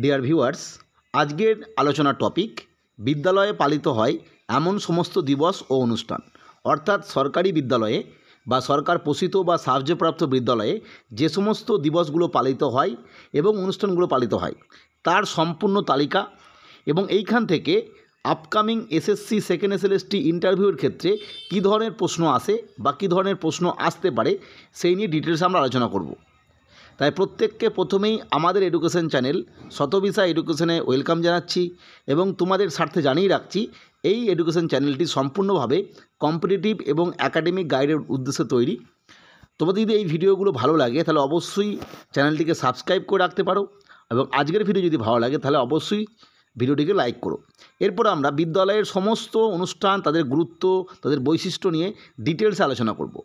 Dear viewers, আজকের আলোচনার topic বিদ্যালয়ে পালিত হয় এমন সমস্ত দিবস ও অনুষ্ঠান। অর্থাৎ সরকারি বিদ্যালয়ে বা সরকার পোষিত বা সাহায্যপ্রাপ্ত বিদ্যালয়ে যে সমস্ত দিবসগুলো পালিত হয় এবং অনুষ্ঠানগুলো পালিত হয় তার সম্পূর্ণ তালিকা, এবং এইখান থেকে আপকামিং এসএসসি সেকেন্ড এসএলএসটি ইন্টারভিউর ক্ষেত্রে কী ধরনের প্রশ্ন আসে বা কী ধরনের প্রশ্ন আসতে পারে সেই নিয়ে ডিটেলস আমরা আলোচনা করব। তাই প্রত্যেককে প্রথমেই আমাদের এডুকেশন চ্যানেল শতবিশা এডুকেশনে ওয়েলকাম জানাচ্ছি এবং তোমাদের স্বার্থে জানিয়ে রাখছি এই এডুকেশন চ্যানেলটি সম্পূর্ণভাবে কম্পিটিটিভ এবং একাডেমিক গাইডের উদ্দেশ্যে তৈরি। তোমাদের যদি এই ভিডিওগুলো ভালো লাগে তাহলে অবশ্যই চ্যানেলটিকে সাবস্ক্রাইব করে রাখতে পারো, এবং আজকের ভিডিও যদি ভালো লাগে তাহলে অবশ্যই ভিডিওটিকে লাইক করো। এরপর আমরা বিদ্যালয়ের সমস্ত অনুষ্ঠান, তাদের গুরুত্ব, তাদের বৈশিষ্ট্য নিয়ে ডিটেলসে আলোচনা করব।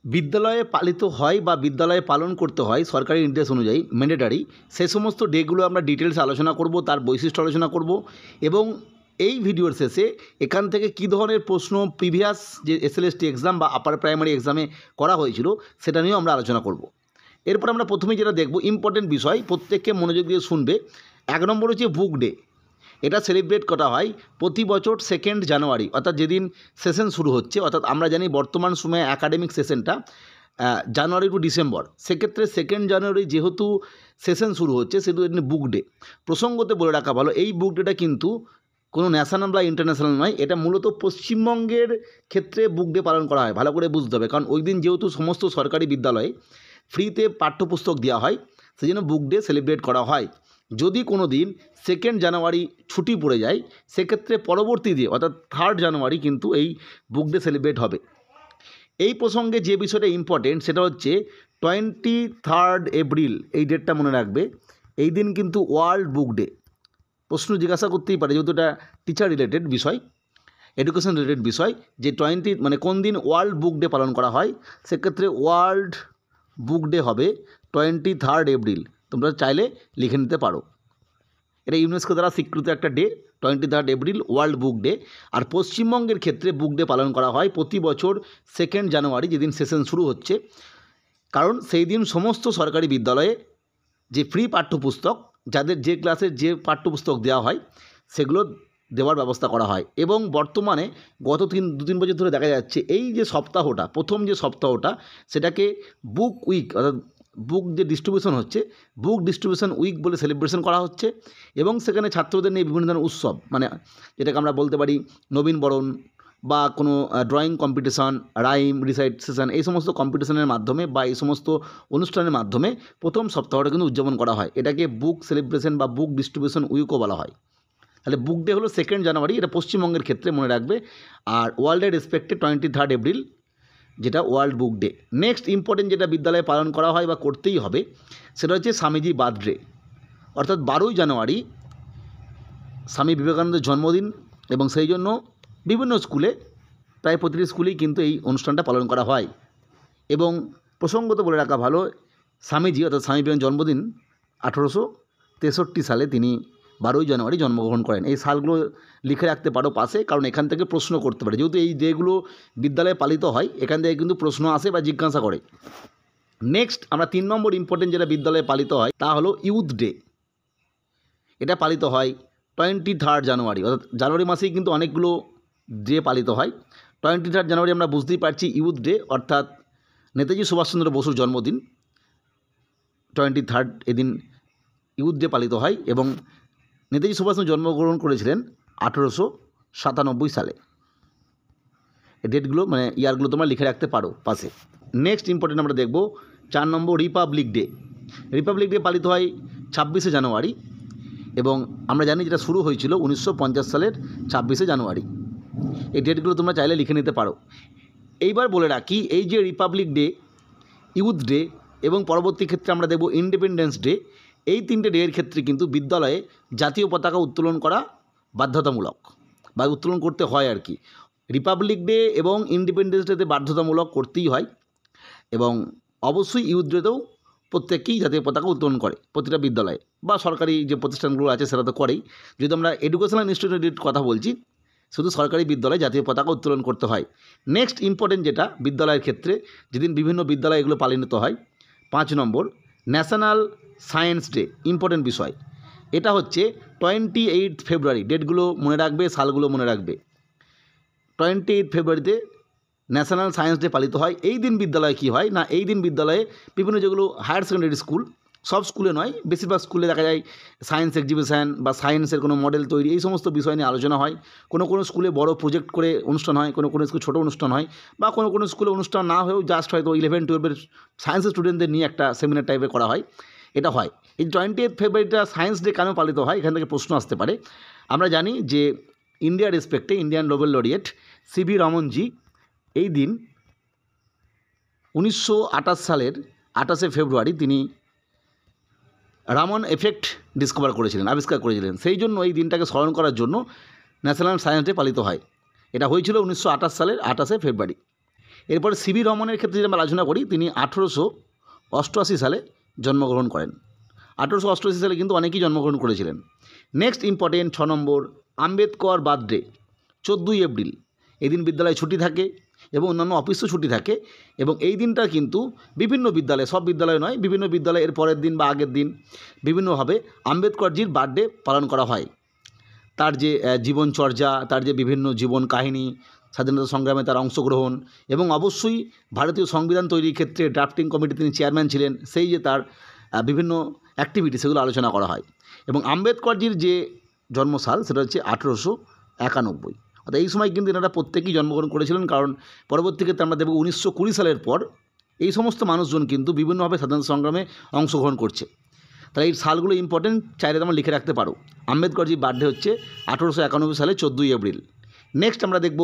বিদ্যালয়ে পালিত হয় বা বিদ্যালয়ে পালন করতে হয় সরকারি নির্দেশ অনুযায়ী ম্যান্ডেটারি, সেই সমস্ত ডেগুলো আমরা ডিটেলস আলোচনা করব, তার বৈশিষ্ট্য আলোচনা করব, এবং এই ভিডিওর শেষে এখান থেকে কী ধরনের প্রশ্ন প্রিভিয়াস যে এসএলএসটি এক্সাম বা আপার প্রাইমারি এক্সামে করা হয়েছিল সেটা নিয়েও আমরা আলোচনা করব। এরপর আমরা প্রথমেই যেটা দেখব, ইম্পর্টেন্ট বিষয়, প্রত্যেককে মনোযোগ দিয়ে শুনবে। 1 নম্বর হচ্ছে বুক ডে। এটা সেলিব্রেট করা হয় প্রতি বছর 2 জানুয়ারি, অর্থাৎ যেদিন সেশন শুরু হচ্ছে। অর্থাৎ আমরা জানি বর্তমান সময়ে একাডেমিক সেশনটা জানুয়ারি টু ডিসেম্বর, সেক্ষেত্রে 2 জানুয়ারি যেহেতু সেশন শুরু হচ্ছে সেহেতু এদিন বুক ডে। প্রসঙ্গতে বলে রাখা ভালো, এই বুক ডেটা কিন্তু কোনো ন্যাশনাল বা ইন্টারন্যাশনাল নয়, এটা মূলত পশ্চিমবঙ্গের ক্ষেত্রে বুক ডে পালন করা হয়। ভালো করে বুঝতে হবে, কারণ ওই দিন যেহেতু সমস্ত সরকারি বিদ্যালয়ে ফ্রিতে পাঠ্যপুস্তক দেওয়া হয়, সেই জন্য বুক ডে সেলিব্রেট করা হয়। যদি কোনো দিন 2 জানুয়ারি ছুটি পড়ে যায় সেক্ষেত্রে পরবর্তী দিয়ে অর্থাৎ 3 জানুয়ারি কিন্তু এই বুক ডে সেলিব্রেট হবে। এই প্রসঙ্গে যে বিষয়টা ইম্পর্টেন্ট সেটা হচ্ছে 23 এপ্রিল, এই ডেটটা মনে রাখবে। এই দিন কিন্তু ওয়ার্ল্ড বুক ডে। প্রশ্ন জিজ্ঞাসা করতেই পারে, যেহেতু এটা টিচার রিলেটেড বিষয়, এডুকেশন রিলেটেড বিষয়, যে 20 মানে কোন দিন ওয়ার্ল্ড বুক ডে পালন করা হয়, সেক্ষেত্রে ওয়ার্ল্ড বুক ডে হবে 23 এপ্রিল। তোমরা চাইলে লিখে নিতে পারো। এটা ইউনেস্কো দ্বারা স্বীকৃত একটা day, 23 April world book day. আর পশ্চিমবঙ্গের ক্ষেত্রে বুক ডে পালন করা হয় প্রতি বছর 2 জানুয়ারি, যেদিন সেশন শুরু হচ্ছে। কারণ সেই দিন সমস্ত সরকারি বিদ্যালয়ে যে ফ্রি পাঠ্যপুস্তক, যাদের যে ক্লাসের যে পাঠ্যপুস্তক দেওয়া হয় সেগুলো দেওয়ার ব্যবস্থা করা হয়। এবং বর্তমানে গত 2-3 বছর ধরে দেখা যাচ্ছে এই যে সপ্তাহটা, প্রথম যে সপ্তাহটা, সেটাকে বুক উইক, অর্থাৎ বুক যে ডিস্ট্রিবিউশন হচ্ছে, বুক ডিস্ট্রিবিউশন উইক বলে সেলিব্রেশন করা হচ্ছে। এবং সেখানে ছাত্রদের নিয়ে বিভিন্ন ধরনের উৎসব, মানে যেটাকে আমরা বলতে পারি নবীনবরণ বা কোনো ড্রয়িং কম্পিটিশান, রাইম রিসাইটেশন, এই সমস্ত কম্পিটিশনের মাধ্যমে বা এই সমস্ত অনুষ্ঠানের মাধ্যমে প্রথম সপ্তাহটা কিন্তু উদযাপন করা হয়। এটাকে বুক সেলিব্রেশন বা বুক ডিস্ট্রিবিউশন উইকও বলা হয়। তাহলে বুক ডে হলো 2 জানুয়ারি, এটা পশ্চিমবঙ্গের ক্ষেত্রে মনে রাখবে। আর ওয়ার্ল্ডের রেসপেক্টে 23 এপ্রিল, যেটা world book day. Next important যেটা বিদ্যালয়ে পালন করা হয় বা করতেই হবে সেটা হচ্ছে স্বামীজি বার্থডে। অর্থাৎ 12 জানুয়ারি স্বামী বিবেকানন্দের জন্মদিন, এবং সেই জন্য বিভিন্ন স্কুলে, প্রায় প্রতিটি স্কুলেই কিন্তু এই অনুষ্ঠানটা পালন করা হয়। এবং প্রসঙ্গত বলে রাখা ভালো, স্বামীজি অর্থাৎ স্বামী বিবেকানন্দের জন্মদিন 1863 সালে তিনি 12 জানুয়ারি জন্মগ্রহণ করেন। এই সালগুলো লিখে রাখতে পারো পাশে, কারণ এখান থেকে প্রশ্ন করতে পারে। যেহেতু এই ডেগুলো বিদ্যালয়ে পালিত হয়, এখান থেকে কিন্তু প্রশ্ন আসে বা জিজ্ঞাসা করে। নেক্সট আমরা 3 নম্বর ইম্পর্টেন্ট যেটা বিদ্যালয়ে পালিত হয় তা হলো ইউথ ডে। এটা পালিত হয় 23 জানুয়ারি, অর্থাৎ জানুয়ারি মাসেই কিন্তু অনেকগুলো ডে পালিত হয়। 23 জানুয়ারি আমরা বুঝতেই পারছি ইউথ ডে, অর্থাৎ নেতাজি সুভাষচন্দ্র বসুর জন্মদিন। 23 এদিন ইউথ ডে পালিত হয়, এবং নেতাজি সুভাষচন্দ্র জন্মগ্রহণ করেছিলেন 1897 সালে। এই ডেটগুলো মানে ইয়ারগুলো তোমরা লিখে রাখতে পারো পাশে। নেক্সট ইম্পর্টেন্ট আমরা দেখব 4 নম্বর রিপাবলিক ডে। রিপাবলিক ডে পালিত হয় 26 জানুয়ারি, এবং আমরা জানি যেটা শুরু হয়েছিল 1950 সালের 26 জানুয়ারি। এই ডেটগুলো তোমরা চাইলে লিখে নিতে পারো। এইবার বলে রাখি, এই যে রিপাবলিক ডে, ইউথ ডে এবং পরবর্তী ক্ষেত্রে আমরা দেখব ইন্ডিপেন্ডেন্স ডে, এই 3টে ডের ক্ষেত্রে কিন্তু বিদ্যালয়ে জাতীয় পতাকা উত্তোলন করা বাধ্যতামূলক, বা উত্তোলন করতে হয় আর কি। রিপাবলিক ডে এবং ইন্ডিপেন্ডেন্স ডেতে বাধ্যতামূলক করতেই হয়, এবং অবশ্যই ইউথ ডেতেও প্রত্যেকেই জাতীয় পতাকা উত্তোলন করে প্রতিটা বিদ্যালয়ে, বা সরকারি যে প্রতিষ্ঠানগুলো আছে সেটা তো করেই। যদি আমরা এডুকেশনাল ইনস্টিটিউটের কথা বলছি, শুধু সরকারি বিদ্যালয়ে জাতীয় পতাকা উত্তোলন করতে হয়। নেক্সট ইম্পর্টেন্ট যেটা বিদ্যালয়ের ক্ষেত্রে, যেদিন বিভিন্ন বিদ্যালয়ে এগুলো পালিত হয়, 5 নম্বর ন্যাশনাল সায়েন্স ডে। ইম্পর্টেন্ট বিষয়, এটা হচ্ছে 28 ফেব্রুয়ারি। ডেটগুলো মনে রাখবে, সালগুলো মনে রাখবে। 28 ফেব্রুয়ারিতে ন্যাশনাল সায়েন্স ডে পালিত হয়। এই দিন বিদ্যালয়ে কী হয় না, এই দিন বিদ্যালয়ে বিভিন্ন যেগুলো হায়ার সেকেন্ডারি স্কুল, সব স্কুলে নয়, বেশিরভাগ স্কুলে দেখা যায় সায়েন্স এক্সিবিশান বা সায়েন্সের কোনো মডেল তৈরি, এই সমস্ত বিষয় নিয়ে আলোচনা হয়। কোনো কোনো স্কুলে বড় প্রজেক্ট করে অনুষ্ঠান হয়, কোনো কোনো স্কুলে ছোটো অনুষ্ঠান হয়, বা কোনো কোনো স্কুলে অনুষ্ঠান না হয়েও জাস্ট হয়তো 11-12 সায়েন্সের স্টুডেন্টদের নিয়ে একটা সেমিনার টাইপের করা হয়, এটা হয়। এই 28 ফেব্রুয়ারিটা সায়েন্স ডে কেন পালিত হয়, এখান থেকে প্রশ্ন আসতে পারে। আমরা জানি যে ইন্ডিয়ার রেসপেক্টে ইন্ডিয়ান নোবেল লরিয়েট সিভি রমনজি এই দিন 1928 সালের 28শে ফেব্রুয়ারি তিনি রামন এফেক্ট ডিসকভার করেছিলেন, আবিষ্কার করেছিলেন। সেই জন্য এই দিনটাকে স্মরণ করার জন্য ন্যাশনাল সায়েন্স ডে পালিত হয়। এটা হয়েছিল 1928 সালের 28শে ফেব্রুয়ারি। এরপরে সিভি রমনের ক্ষেত্রে যদি আমরা আলোচনা করি, তিনি 1888 সালে জন্মগ্রহণ করেন। 1888 সালে কিন্তু অনেকেই জন্মগ্রহণ করেছিলেন। নেক্সট ইম্পর্টেন্ট 6 নম্বর, আম্বেদকর বার্থডে 14ই এপ্রিল। এই দিন বিদ্যালয়ে ছুটি থাকে এবং অন্যান্য অফিসও ছুটি থাকে, এবং এই দিনটা কিন্তু বিভিন্ন বিদ্যালয়ে, সব বিদ্যালয়ে নয়, বিভিন্ন বিদ্যালয়ে এর পরের দিন বা আগের দিন বিভিন্নভাবে আম্বেদকরজির বার্থডে পালন করা হয়। তার যে জীবনচর্যা, তার যে বিভিন্ন জীবন কাহিনী, স্বাধীনতা সংগ্রামে তার অংশগ্রহণ, এবং অবশ্যই ভারতীয় সংবিধান তৈরির ক্ষেত্রে ড্রাফটিং কমিটি তিনি চেয়ারম্যান ছিলেন, সেই যে তার বিভিন্ন অ্যাক্টিভিটি, সেগুলো আলোচনা করা হয়। এবং আম্বেদকরজির যে জন্মসাল সেটা হচ্ছে 1891। অর্থাৎ এই সময় কিন্তু এনারা প্রত্যেকেই জন্মগ্রহণ করেছিলেন, কারণ পরবর্তী ক্ষেত্রে আমরা দেখব 1920 সালের পর এই সমস্ত মানুষজন কিন্তু বিভিন্নভাবে স্বাধীনতা সংগ্রামে অংশগ্রহণ করছে। তাহলে এই সালগুলো ইম্পর্টেন্ট, চাইলে তোমরা লিখে রাখতে পারো। আম্বেদকরজির বার্থডে হচ্ছে 1891 সালে 14ই এপ্রিল। নেক্সট আমরা দেখব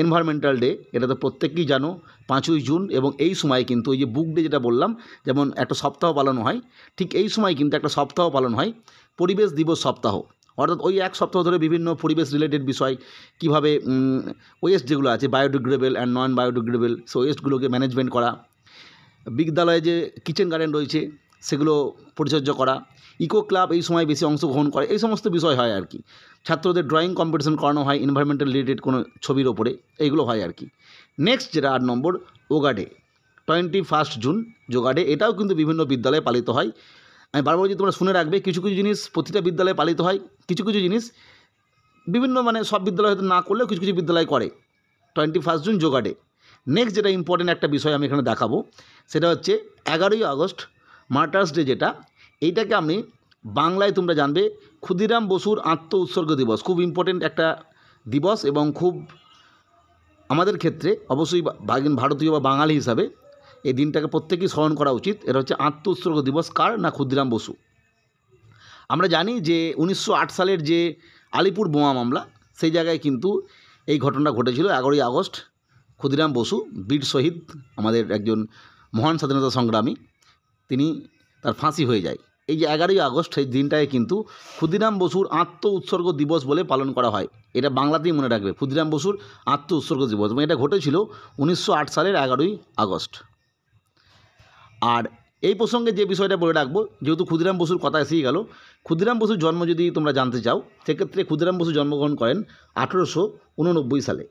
এনভায়রনমেন্টাল ডে। এটা তো প্রত্যেকেই জানো, 5ই জুন। এবং এই সময় কিন্তু ওই যে বুক ডে যেটা বললাম, যেমন একটা সপ্তাহ পালন হয়, ঠিক এই সময় কিন্তু একটা সপ্তাহ পালন হয়, পরিবেশ দিবস সপ্তাহ। অর্থাৎ ওই এক সপ্তাহ ধরে বিভিন্ন পরিবেশ রিলেটেড বিষয়, কীভাবে ওয়েস্ট যেগুলো আছে biodegradable and non biodegradable, so ওয়েস্টগুলোকে ম্যানেজমেন্ট করা, বিদ্যালয়ে যে কিচেন গার্ডেন রয়েছে সেগুলো পরিচর্যা করা, ইকো ক্লাব এই সময় বেশি অংশগ্রহণ করে, এই সমস্ত বিষয় হয় আর কি। ছাত্রদের ড্রয়িং কম্পিটিশন করানো হয় এনভায়রনমেন্টাল রিলেটেড কোনো ছবির ওপরে, এইগুলো হয় আর কি। নেক্সট যেটা 8 নম্বর, yoga day 21 June, yoga day. এটাও কিন্তু বিভিন্ন বিদ্যালয়ে পালিত হয়। আমি বারবার বলছি, তোমরা শুনে রাখবে, কিছু কিছু জিনিস প্রতিটা বিদ্যালয়ে পালিত হয়, কিছু কিছু জিনিস বিভিন্ন, মানে সব বিদ্যালয় হয়তো না করলেও কিছু কিছু বিদ্যালয় করে। 21 জুন যোগা ডে। নেক্সট যেটা ইম্পর্টেন্ট একটা বিষয় আমি এখানে দেখাবো, সেটা হচ্ছে 11ই আগস্ট মার্টার্স ডে, যেটা এইটাকে আমি বাংলায় তোমরা জানবে ক্ষুদিরাম বসুর আত্ম উৎসর্গ দিবস। খুব ইম্পর্টেন্ট একটা দিবস, এবং খুব আমাদের ক্ষেত্রে অবশ্যই ভারতীয় বা বাঙালি হিসাবে এই দিনটাকে প্রত্যেকেই স্মরণ করা উচিত। এটা হচ্ছে আত্ম উৎসর্গ দিবস। কার না? ক্ষুদিরাম বসু। আমরা জানি যে 1908 সালের যে আলিপুর বোমা মামলা, সেই জায়গায় কিন্তু এই ঘটনাটা ঘটেছিল। 11ই আগস্ট ক্ষুদিরাম বসু, বীর শহীদ, আমাদের একজন মহান স্বাধীনতা সংগ্রামী, তিনি তার ফাঁসি হয়ে যায়। এই যে 11ই আগস্ট, সেই দিনটায় কিন্তু ক্ষুদিরাম বসুর আত্ম উৎসর্গ দিবস বলে পালন করা হয়। এটা বাংলাতেই মনে রাখবে, ক্ষুদিরাম বসুর আত্ম উৎসর্গ দিবস, এবং এটা ঘটেছিল 1908 সালের 11ই আগস্ট। আর এই প্রসঙ্গে যে বিষয়টা বলে রাখবো, যেহেতু ক্ষুদিরাম বসুর কথা এসেই গেল, ক্ষুদিরাম বসুর জন্ম যদি তোমরা জানতে চাও, সেক্ষেত্রে ক্ষুদিরাম বসু জন্মগ্রহণ করেন 1889 সালে।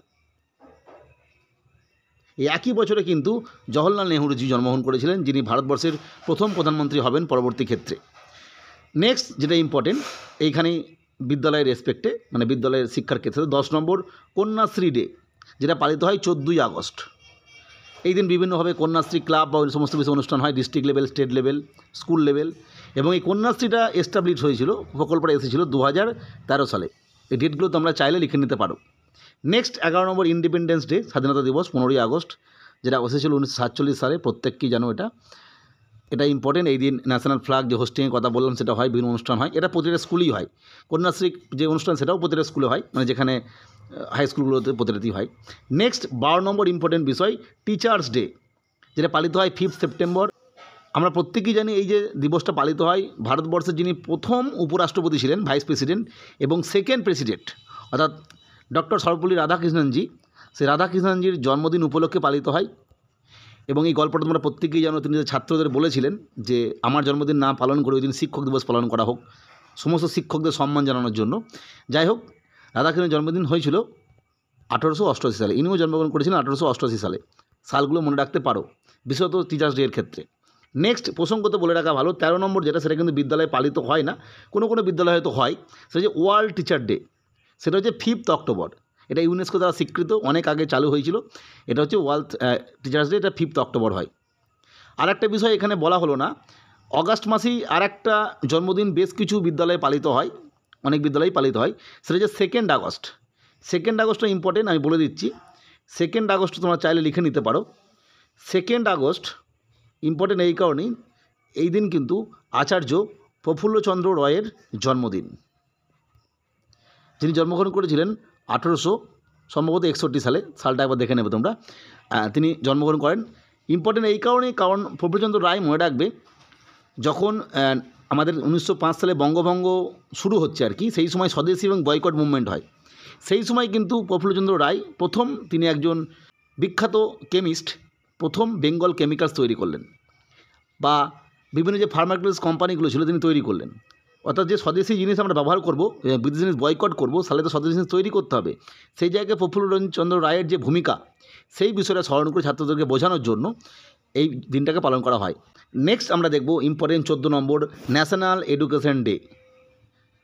এই একই বছরে কিন্তু জওহরলাল নেহরুজি জন্মগ্রহণ করেছিলেন, যিনি ভারতবর্ষের প্রথম প্রধানমন্ত্রী হবেন পরবর্তী ক্ষেত্রে। নেক্সট যেটা ইম্পর্টেন্ট এইখানেই বিদ্যালয়ের রেসপেক্টে, মানে বিদ্যালয়ের শিক্ষার ক্ষেত্রে, 10 নম্বর কন্যাশ্রী ডে, যেটা পালিত হয় 14ই আগস্ট। এই দিন বিভিন্নভাবে কন্যাশ্রী ক্লাব বা ওই সমস্ত বিষয় অনুষ্ঠান হয়, district level, state level, school level. এবং এই কন্যাশ্রীটা এস্টাবলিশ হয়েছিল, প্রকল্পটা এসেছিল 2013 সালে। এই ডেটগুলো তোমরা চাইলে লিখে নিতে পারো। নেক্সট 11 নম্বর ইন্ডিপেন্ডেন্স ডে, স্বাধীনতা দিবস 15ই আগস্ট, যেটা এসেছিল 1947 সালে। প্রত্যেককেই জানো এটা ইম্পর্টেন্ট। এই দিন ন্যাশনাল ফ্ল্যাগ যে হোস্টিংয়ের কথা বললাম সেটা হয়, বিভিন্ন অনুষ্ঠান হয়, এটা প্রতিটা স্কুলেই হয়। কন্যাশ্রী যে অনুষ্ঠান সেটাও প্রতিটা স্কুলে হয়, মানে যেখানে হাই স্কুলগুলোতে প্রতিটাতেই হয়। নেক্সট 12 নম্বর ইম্পর্টেন্ট বিষয়, টিচার্স ডে, যেটা পালিত হয় 5 সেপ্টেম্বর। আমরা প্রত্যেকেই জানি এই যে দিবসটা পালিত হয়, ভারতবর্ষের যিনি প্রথম উপরাষ্ট্রপতি ছিলেন, ভাইস প্রেসিডেন্ট, এবং সেকেন্ড প্রেসিডেন্ট অর্থাৎ ডক্টর সর্বপল্লী রাধাকৃষ্ণনজি, সেই রাধাকৃষ্ণনজির জন্মদিন উপলক্ষে পালিত হয়। এবং এই গল্পটা তোমরা প্রত্যেকেই জানো, তিনি যে ছাত্রদের বলেছিলেন যে আমার জন্মদিন না পালন করে ওই দিন শিক্ষক দিবস পালন করা হোক, সমস্ত শিক্ষকদের সম্মান জানানোর জন্য। যাই হোক, রাধাকৃষ্ণের জন্মদিন হয়েছিল 1888 সালে, ইনিও জন্মগ্রহণ করেছিলেন 1888 সালে। সালগুলো মনে রাখতে পারো, বিশেষত টিচার্স ডে এর ক্ষেত্রে। নেক্সট প্রসঙ্গত বলে রাখা ভালো, 13 নম্বর যেটা, সেটা কিন্তু বিদ্যালয়ে পালিত হয় না, কোনো কোনো বিদ্যালয়ে হয়তো হয়। সেটা হচ্ছে ওয়ার্ল্ড টিচার ডে, সেটা হচ্ছে 5th অক্টোবর। এটা ইউনেস্কো দ্বারা স্বীকৃত, অনেক আগে চালু হয়েছিল। এটা হচ্ছে ওয়ার্ল্ড টিচার্স ডে, এটা 5th অক্টোবর হয়। আর একটা বিষয় এখানে বলা হলো না, অগাস্ট মাসেই আর একটা জন্মদিন বেশ কিছু বিদ্যালয়ে পালিত হয়, অনেক বিদ্যালয়েই পালিত হয়, সেটা হচ্ছে 2nd আগস্ট। 2nd আগস্টটা ইম্পর্টেন্ট, আমি বলে দিচ্ছি। 2nd আগস্ট তোমরা চাইলে লিখে নিতে পারো। 2nd আগস্ট ইম্পর্টেন্ট এই কারণেই, এই দিন কিন্তু আচার্য প্রফুল্লচন্দ্র রয়ের জন্মদিন, যিনি জন্মগ্রহণ করেছিলেন 1861 সালে, সালটা একবার দেখে নেবে তোমরা। তিনি জন্মগ্রহণ করেন। ইম্পর্টেন্ট এই কারণেই, কারণ প্রফুল্লচন্দ্র রায়, মনে রাখবে, যখন আমাদের 1905 সালে বঙ্গভঙ্গ শুরু হচ্ছে আর কি, সেই সময় স্বদেশী এবং বয়কট মুভমেন্ট হয়। সেই সময় কিন্তু প্রফুল্লচন্দ্র রায় প্রথম, তিনি একজন বিখ্যাত কেমিস্ট, প্রথম বেঙ্গল কেমিক্যালস তৈরি করলেন, বা বিভিন্ন যে ফার্মাকুলাস কোম্পানিগুলো ছিল তিনি তৈরি করলেন। অর্থাৎ যে স্বদেশী জিনিস আমরা ব্যবহার করব, বিদেশি জিনিস বয়কট করব, তাহলে তো স্বদেশী জিনিস তৈরি করতে হবে। সেই জায়গায় প্রফুল্লচন্দ্র রায়ের যে ভূমিকা, সেই বিষয়টা স্মরণ করে ছাত্রদেরকে বোঝানোর জন্য এই দিনটাকে পালন করা হয়। নেক্সট আমরা দেখব ইম্পর্টেন্ট 14 নম্বর, ন্যাশনাল এডুকেশন ডে।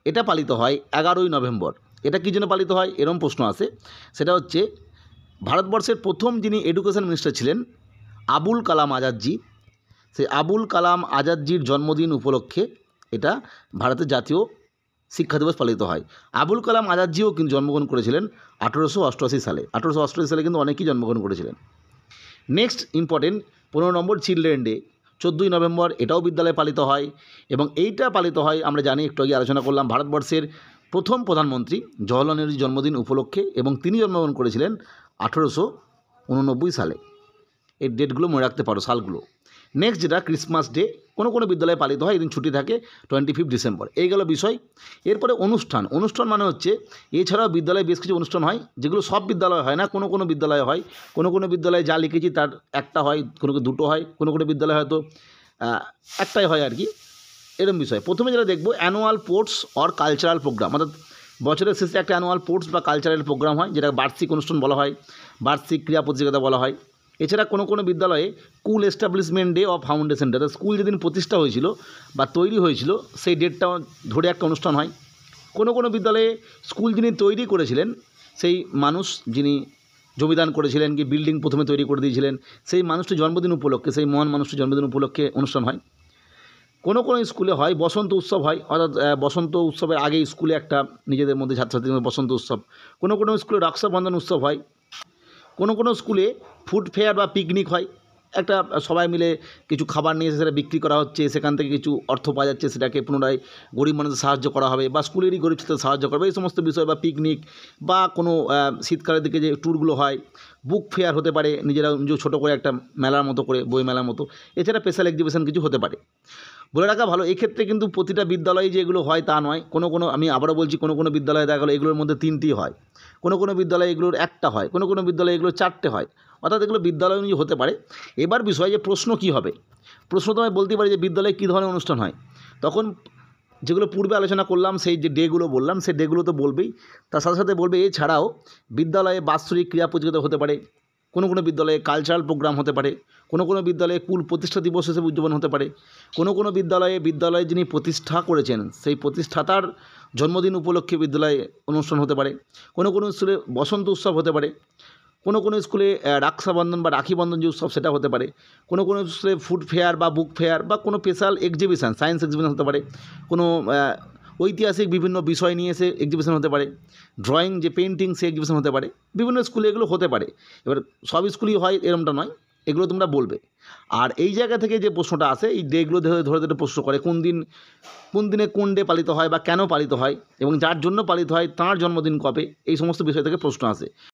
এটা পালিত হয় 11ই নভেম্বর। এটা কী জন্য পালিত হয়, এরকম প্রশ্ন আসে। সেটা হচ্ছে ভারতবর্ষের প্রথম যিনি এডুকেশন মিনিস্টার ছিলেন, আবুল কালাম আজাদজি, সেই আবুল কালাম আজাদজির জন্মদিন উপলক্ষে এটা ভারতের জাতীয় শিক্ষা দিবস পালিত হয়। আবুল কালাম আজাদজিও কিন্তু জন্মগ্রহণ করেছিলেন 1888 সালে। 1888 সালে কিন্তু অনেকেই জন্মগ্রহণ করেছিলেন। নেক্সট ইম্পর্টেন্ট 15 নম্বর, চিলড্রেন ডে, 14ই নভেম্বর। এটাও বিদ্যালয়ে পালিত হয়, এবং এইটা পালিত হয়, আমরা জানি, একটু আগে আলোচনা করলাম, ভারতবর্ষের প্রথম প্রধানমন্ত্রী জওহরলাল নেহরুর জন্মদিন উপলক্ষে, এবং তিনি জন্মগ্রহণ করেছিলেন 1889 সালে। এই ডেটগুলো মনে রাখতে পারো, সালগুলো। নেক্সট যেটা ক্রিসমাস ডে, কোনো কোনো বিদ্যালয়ে পালিত হয়, এদিন ছুটি থাকে 25 ডিসেম্বর। এই গেল বিষয়। এরপরে অনুষ্ঠান। অনুষ্ঠান মানে হচ্ছে, এছাড়াও বিদ্যালয়ে বেশ কিছু অনুষ্ঠান হয়, যেগুলো সব বিদ্যালয়ে হয় না, কোনো কোনো বিদ্যালয়ে হয়। কোনো কোনো বিদ্যালয়ে যা লিখেছি তার একটা হয়, কোনো কোনো দুটো হয়, কোনো কোনো বিদ্যালয়ে হয়তো একটাই হয় আর কি, এরকম বিষয়। প্রথমে যেটা দেখবো, annual sports or cultural programme, অর্থাৎ বছরের শেষে একটা অ্যানুয়াল স্পোর্টস বা কালচারাল প্রোগ্রাম হয়, যেটা বার্ষিক অনুষ্ঠান বলা হয়, বার্ষিক ক্রীড়া প্রতিযোগিতা বলা হয়। এছাড়া কোনো কোনো বিদ্যালয়ে school establishment day of foundation day, school যেদিন প্রতিষ্ঠা হয়েছিল বা তৈরি হয়েছিল সেই ডেটটা ধরে একটা অনুষ্ঠান হয়। কোনো কোনো বিদ্যালয়ে স্কুল যিনি তৈরি করেছিলেন, সেই মানুষ যিনি জমিদান করেছিলেন, কি বিল্ডিং প্রথমে তৈরি করে দিয়েছিলেন, সেই মানুষটির জন্মদিন উপলক্ষে, সেই মহান মানুষটির জন্মদিন উপলক্ষে অনুষ্ঠান হয়। কোনো কোনো স্কুলে হয় বসন্ত উৎসব হয়, অর্থাৎ বসন্ত উৎসবের আগে স্কুলে একটা নিজেদের মধ্যে ছাত্রছাত্রীদের মধ্যে বসন্ত উৎসব। কোনো কোনো স্কুলে রক্ষাবন্ধন উৎসব হয়। কোনো কোনো স্কুলে ফুড ফেয়ার বা পিকনিক হয়, একটা সবাই মিলে কিছু খাবার নিয়ে এসে সেটা বিক্রি করা হচ্ছে, সেখান থেকে কিছু অর্থ পাওয়া যাচ্ছে, সেটাকে পুনরায় গরিব মানুষদের সাহায্য করা হবে, বা স্কুলেরই গরিব ছাত্রদের সাহায্য করবে, এই সমস্ত বিষয়। বা পিকনিক, বা কোনো শীতকালের দিকে যে ট্যুরগুলো হয়, বুক ফেয়ার হতে পারে, নিজেরা ছোটো করে একটা মেলার মতো করে, বই মেলার মতো। এছাড়া স্পেশাল এক্সিবিশন কিছু হতে পারে। বলে রাখা ভালো, এক্ষেত্রে কিন্তু প্রতিটা বিদ্যালয়ে যে এগুলো হয় তা নয়। কোনো কোনো, আমি আবারও বলছি, কোনো কোনো বিদ্যালয়ে দেখা গেলো এগুলোর মধ্যে 3টি হয়, কোনো কোনো বিদ্যালয়ে এগুলোর একটা হয়, কোনো কোনো বিদ্যালয়ে এগুলো 4টে হয়, অর্থাৎ এগুলো বিদ্যালয় অনুযায়ী হতে পারে। এবার বিষয় যে প্রশ্ন কী হবে, প্রশ্ন তো আমি বলতেই পারি যে বিদ্যালয়ে কী ধরনের অনুষ্ঠান হয়, তখন যেগুলো পূর্বে আলোচনা করলাম, সেই যে ডেগুলো বললাম, সেই ডেগুলো তো বলবেই, তার সাথে সাথে বলবে এছাড়াও বিদ্যালয়ে বাৎসরিক ক্রীড়া প্রতিযোগিতা হতে পারে, কোনো কোনো বিদ্যালয়ে কালচারাল প্রোগ্রাম হতে পারে, কোনো কোনো বিদ্যালয়ে কুল প্রতিষ্ঠা দিবস হিসেবে উদযাপন হতে পারে, কোনো কোনো বিদ্যালয়ে যিনি প্রতিষ্ঠা করেছেন সেই প্রতিষ্ঠাতার জন্মদিন উপলক্ষে বিদ্যালয়ে অনুষ্ঠান হতে পারে, কোনো কোনো স্কুলে বসন্ত উৎসব হতে পারে, কোনো কোনো স্কুলে রক্ষাবন্ধন বা রাখি বন্ধন যে উৎসব সেটা হতে পারে, কোনো কোনো স্কুলে ফুড ফেয়ার বা বুক ফেয়ার বা কোনো স্পেশাল এক্সিবিশান, সায়েন্স এক্সিবিশান হতে পারে, কোনো ঐতিহাসিক বিভিন্ন বিষয় নিয়ে এসে এক্সিবিশান হতে পারে, ড্রয়িং যে পেন্টিং সে এক্সিবিশান হতে পারে, বিভিন্ন স্কুলে এগুলো হতে পারে। এবার সব স্কুলই হয় এরকমটা নয়, এগুলো তোমরা বলবে। আর এই জায়গা থেকে যে প্রশ্নটা আসে, এই ডেগুলো ধরে ধরে প্রশ্ন করে, কোন দিনে কোন ডে পালিত হয় বা কেন পালিত হয়, এবং যার জন্য পালিত হয় তাঁর জন্মদিন কবে, এই সমস্ত বিষয় থেকে প্রশ্ন আসে।